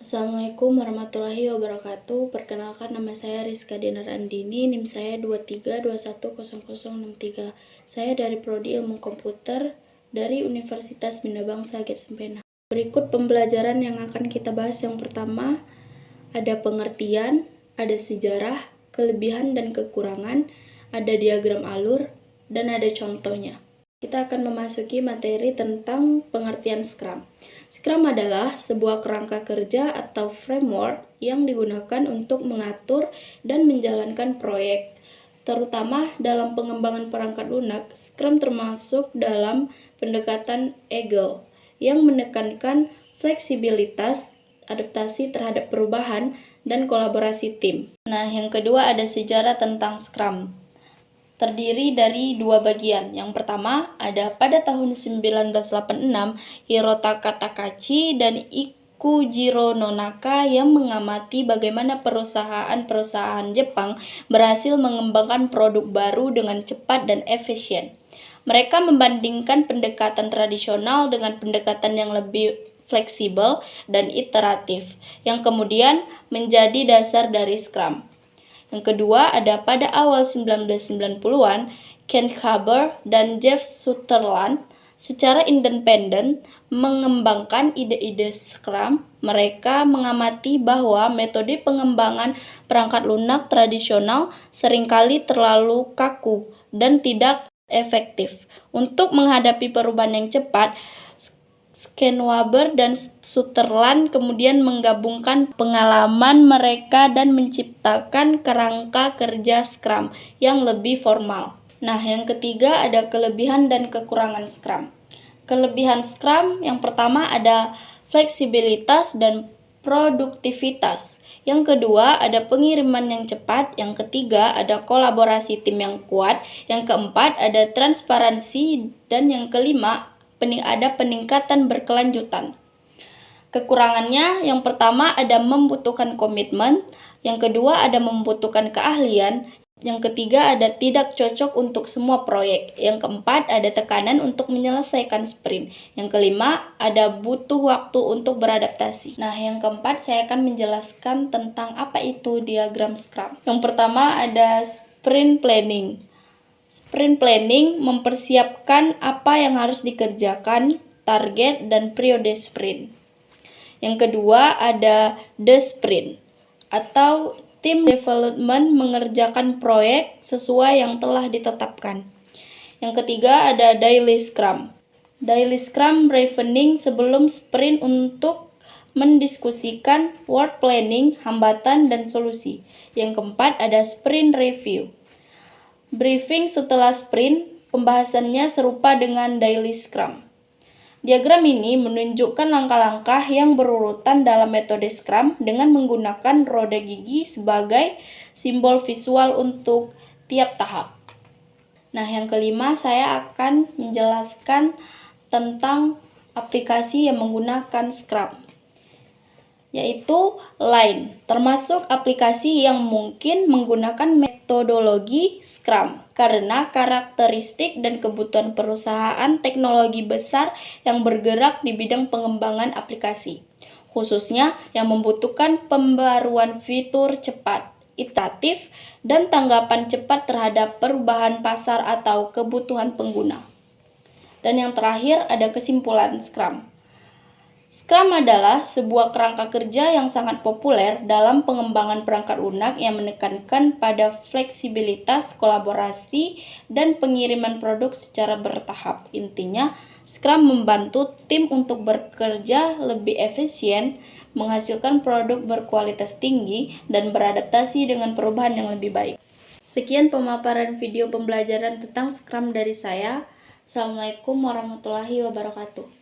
Assalamualaikum warahmatullahi wabarakatuh. Perkenalkan, nama saya Rizka Dinar Andini, NIM saya 23210063. Saya dari Prodi Ilmu Komputer dari Universitas Bina Bangsa Gersempena. Berikut pembelajaran yang akan kita bahas. Yang pertama, ada pengertian, ada sejarah, kelebihan dan kekurangan, ada diagram alur, dan ada contohnya. Kita akan memasuki materi tentang pengertian Scrum. Scrum adalah sebuah kerangka kerja atau framework yang digunakan untuk mengatur dan menjalankan proyek. Terutama dalam pengembangan perangkat lunak, Scrum termasuk dalam pendekatan Agile yang menekankan fleksibilitas, adaptasi terhadap perubahan, dan kolaborasi tim. Nah, yang kedua ada sejarah tentang Scrum. Terdiri dari dua bagian. Yang pertama, ada pada tahun 1986, Hirotaka Takachi dan Ikujiro Nonaka yang mengamati bagaimana perusahaan-perusahaan Jepang berhasil mengembangkan produk baru dengan cepat dan efisien. Mereka membandingkan pendekatan tradisional dengan pendekatan yang lebih fleksibel dan iteratif, yang kemudian menjadi dasar dari Scrum. Yang kedua ada pada awal 1990-an, Ken Haber dan Jeff Sutherland secara independen mengembangkan ide-ide Scrum. Mereka mengamati bahwa metode pengembangan perangkat lunak tradisional seringkali terlalu kaku dan tidak efektif. Untuk menghadapi perubahan yang cepat, Ken Haber dan Sutherland kemudian menggabungkan pengalaman mereka dan menciptakan kerangka kerja Scrum yang lebih formal. Nah, yang ketiga ada kelebihan dan kekurangan Scrum. Kelebihan Scrum yang pertama ada fleksibilitas dan produktivitas. Yang kedua ada pengiriman yang cepat. Yang ketiga ada kolaborasi tim yang kuat. Yang keempat ada transparansi. Dan yang kelima ada peningkatan berkelanjutan. Kekurangannya yang pertama ada membutuhkan komitmen, yang kedua ada membutuhkan keahlian, yang ketiga ada tidak cocok untuk semua proyek, yang keempat ada tekanan untuk menyelesaikan sprint, yang kelima ada butuh waktu untuk beradaptasi. Nah, yang keempat saya akan menjelaskan tentang apa itu diagram Scrum. Yang pertama ada sprint planning. Sprint planning mempersiapkan apa yang harus dikerjakan, target, dan periode sprint. Yang kedua ada the sprint atau team development, mengerjakan proyek sesuai yang telah ditetapkan. Yang ketiga ada daily scrum. Daily scrum briefing sebelum sprint untuk mendiskusikan work planning, hambatan, dan solusi. Yang keempat ada sprint review. Briefing setelah sprint, pembahasannya serupa dengan daily scrum. Diagram ini menunjukkan langkah-langkah yang berurutan dalam metode Scrum dengan menggunakan roda gigi sebagai simbol visual untuk tiap tahap. Nah, yang kelima saya akan menjelaskan tentang aplikasi yang menggunakan Scrum, yaitu Line, termasuk aplikasi yang mungkin menggunakan metodologi Scrum karena karakteristik dan kebutuhan perusahaan teknologi besar yang bergerak di bidang pengembangan aplikasi, khususnya yang membutuhkan pembaruan fitur cepat, iteratif, dan tanggapan cepat terhadap perubahan pasar atau kebutuhan pengguna. Dan yang terakhir ada kesimpulan Scrum. Scrum adalah sebuah kerangka kerja yang sangat populer dalam pengembangan perangkat lunak yang menekankan pada fleksibilitas, kolaborasi, dan pengiriman produk secara bertahap. Intinya, Scrum membantu tim untuk bekerja lebih efisien, menghasilkan produk berkualitas tinggi, dan beradaptasi dengan perubahan yang lebih baik. Sekian pemaparan video pembelajaran tentang Scrum dari saya. Assalamualaikum warahmatullahi wabarakatuh.